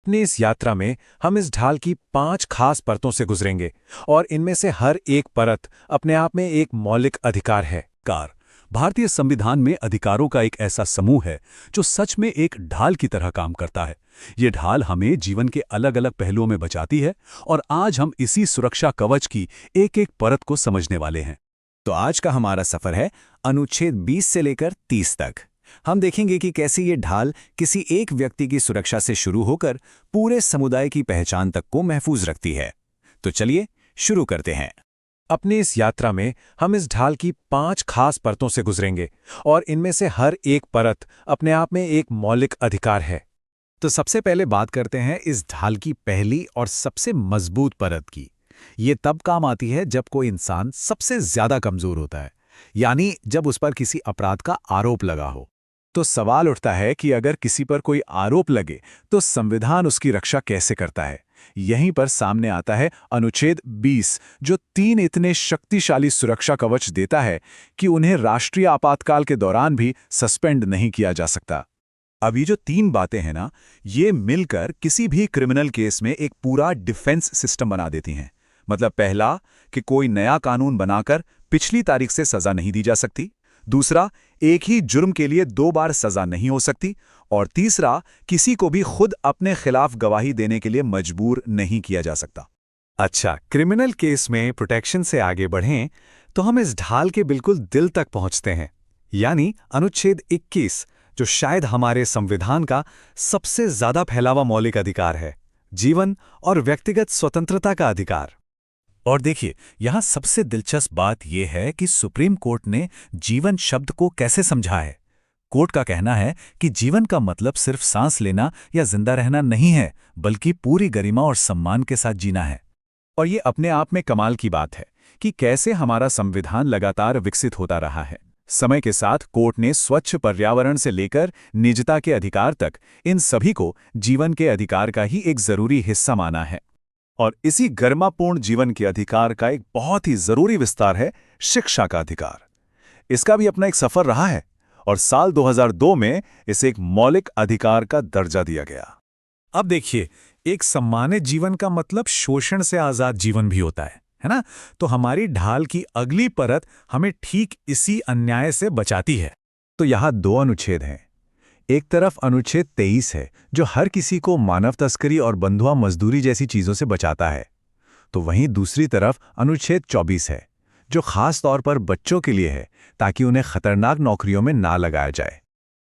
अपनी इस यात्रा में हम इस ढाल की 5 खास परतों से गुजरेंगे और इनमें से हर एक परत अपने आप में एक मौलिक अधिकार है। कार भारतीय संविधान में अधिकारों का एक ऐसा समूह है जो सच में एक ढाल की तरह काम करता है। ये ढाल हमें जीवन के अलग अलग पहलुओं में बचाती है और आज हम इसी सुरक्षा कवच की एक एक परत को समझने वाले हैं। तो आज का हमारा सफर है अनुच्छेद 20 से लेकर 30 तक। हम देखेंगे कि कैसे ये ढाल किसी एक व्यक्ति की सुरक्षा से शुरू होकर पूरे समुदाय की पहचान तक को महफूज रखती है। तो चलिए शुरू करते हैं। अपनी इस यात्रा में हम इस ढाल की 5 खास परतों से गुजरेंगे और इनमें से हर एक परत अपने आप में एक मौलिक अधिकार है। तो सबसे पहले बात करते हैं इस ढाल की पहली और सबसे मजबूत परत की। ये तब काम आती है जब कोई इंसान सबसे ज्यादा कमजोर होता है, यानी जब उस पर किसी अपराध का आरोप लगा हो। तो सवाल उठता है कि अगर किसी पर कोई आरोप लगे तो संविधान उसकी रक्षा कैसे करता है। यहीं पर सामने आता है अनुच्छेद 20, जो 3 इतने शक्तिशाली सुरक्षा कवच देता है कि उन्हें राष्ट्रीय आपातकाल के दौरान भी सस्पेंड नहीं किया जा सकता। अब ये जो 3 बातें हैं ना, ये मिलकर किसी भी क्रिमिनल केस में एक पूरा डिफेंस सिस्टम बना देती हैं। मतलब पहला कि कोई नया कानून बनाकर पिछली तारीख से सजा नहीं दी जा सकती। दूसरा, एक ही जुर्म के लिए 2 बार सजा नहीं हो सकती। और तीसरा, किसी को भी खुद अपने खिलाफ गवाही देने के लिए मजबूर नहीं किया जा सकता। अच्छा, क्रिमिनल केस में प्रोटेक्शन से आगे बढ़ें तो हम इस ढाल के बिल्कुल दिल तक पहुंचते हैं, यानी अनुच्छेद 21, जो शायद हमारे संविधान का सबसे ज्यादा फैलावा मौलिक अधिकार है, जीवन और व्यक्तिगत स्वतंत्रता का अधिकार। और देखिए, यहां सबसे दिलचस्प बात यह है कि सुप्रीम कोर्ट ने जीवन शब्द को कैसे समझा है। कोर्ट का कहना है कि जीवन का मतलब सिर्फ सांस लेना या जिंदा रहना नहीं है, बल्कि पूरी गरिमा और सम्मान के साथ जीना है। और ये अपने आप में कमाल की बात है कि कैसे हमारा संविधान लगातार विकसित होता रहा है। समय के साथ कोर्ट ने स्वच्छ पर्यावरण से लेकर निजता के अधिकार तक इन सभी को जीवन के अधिकार का ही एक जरूरी हिस्सा माना है। और इसी गरिमापूर्ण जीवन के अधिकार का एक बहुत ही जरूरी विस्तार है शिक्षा का अधिकार। इसका भी अपना एक सफर रहा है और साल 2002 में इसे एक मौलिक अधिकार का दर्जा दिया गया। अब देखिए, एक सम्मानित जीवन का मतलब शोषण से आजाद जीवन भी होता है ना? तो हमारी ढाल की अगली परत हमें ठीक इसी अन्याय से बचाती है। तो यहां 2 अनुच्छेद हैं। एक तरफ अनुच्छेद 23 है, जो हर किसी को मानव तस्करी और बंधुआ मजदूरी जैसी चीजों से बचाता है। तो वहीं दूसरी तरफ अनुच्छेद 24 है, जो खास तौर पर बच्चों के लिए है, ताकि उन्हें खतरनाक नौकरियों में ना लगाया जाए।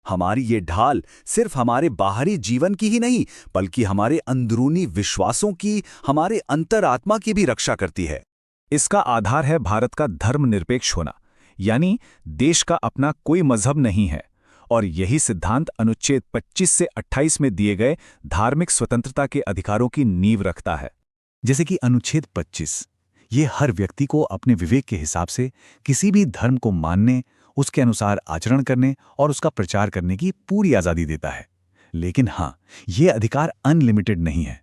हमारी ये ढाल सिर्फ हमारे बाहरी जीवन की ही नहीं, बल्कि हमारे अंदरूनी विश्वासों की, हमारे अंतरात्मा की भी रक्षा करती है। इसका आधार है भारत का धर्मनिरपेक्ष होना, यानी देश का अपना कोई मजहब नहीं है। और यही सिद्धांत अनुच्छेद 25 से 28 में दिए गए धार्मिक स्वतंत्रता के अधिकारों की नींव रखता है। जैसे कि अनुच्छेद 25, ये हर व्यक्ति को अपने विवेक के हिसाब से किसी भी धर्म को मानने, उसके अनुसार आचरण करने और उसका प्रचार करने की पूरी आज़ादी देता है। लेकिन हाँ, ये अधिकार अनलिमिटेड नहीं है।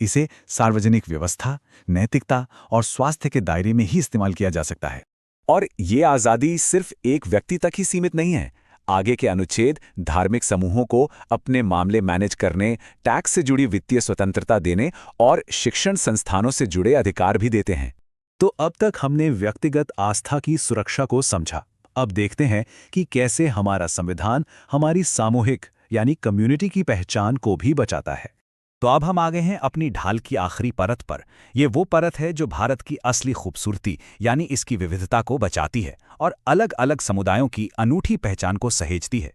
इसे सार्वजनिक व्यवस्था, नैतिकता और स्वास्थ्य के दायरे में ही इस्तेमाल किया जा सकता है। और ये आज़ादी सिर्फ एक व्यक्ति तक ही सीमित नहीं है। आगे के अनुच्छेद धार्मिक समूहों को अपने मामले मैनेज करने, टैक्स से जुड़ी वित्तीय स्वतंत्रता देने और शिक्षण संस्थानों से जुड़े अधिकार भी देते हैं। तो अब तक हमने व्यक्तिगत आस्था की सुरक्षा को समझा। अब देखते हैं कि कैसे हमारा संविधान हमारी सामूहिक यानी कम्युनिटी की पहचान को भी बचाता है। तो अब हम आ गए हैं अपनी ढाल की आखिरी परत पर। ये वो परत है जो भारत की असली खूबसूरती यानी इसकी विविधता को बचाती है और अलग अलग समुदायों की अनूठी पहचान को सहेजती है।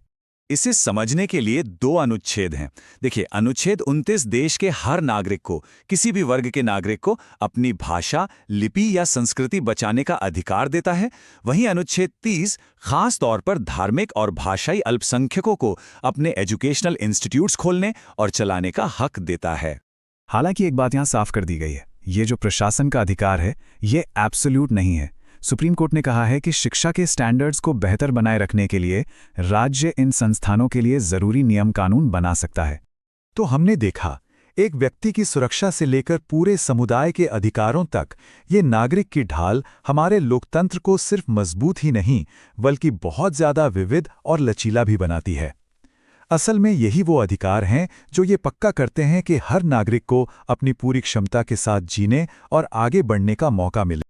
इसे समझने के लिए 2 अनुच्छेद हैं। देखिए, अनुच्छेद 29 देश के हर नागरिक को, किसी भी वर्ग के नागरिक को अपनी भाषा, लिपि या संस्कृति बचाने का अधिकार देता है। वहीं अनुच्छेद 30 खास तौर पर धार्मिक और भाषाई अल्पसंख्यकों को अपने एजुकेशनल इंस्टीट्यूट्स खोलने और चलाने का हक देता है। हालांकि एक बात यहां साफ कर दी गई है, ये जो प्रशासन का अधिकार है, ये एब्सोल्यूट नहीं है। सुप्रीम कोर्ट ने कहा है कि शिक्षा के स्टैंडर्ड्स को बेहतर बनाए रखने के लिए राज्य इन संस्थानों के लिए जरूरी नियम कानून बना सकता है। तो हमने देखा, एक व्यक्ति की सुरक्षा से लेकर पूरे समुदाय के अधिकारों तक ये नागरिक की ढाल हमारे लोकतंत्र को सिर्फ मजबूत ही नहीं, बल्कि बहुत ज्यादा विविध और लचीला भी बनाती है। असल में यही वो अधिकार हैं जो ये पक्का करते हैं कि हर नागरिक को अपनी पूरी क्षमता के साथ जीने और आगे बढ़ने का मौका मिले।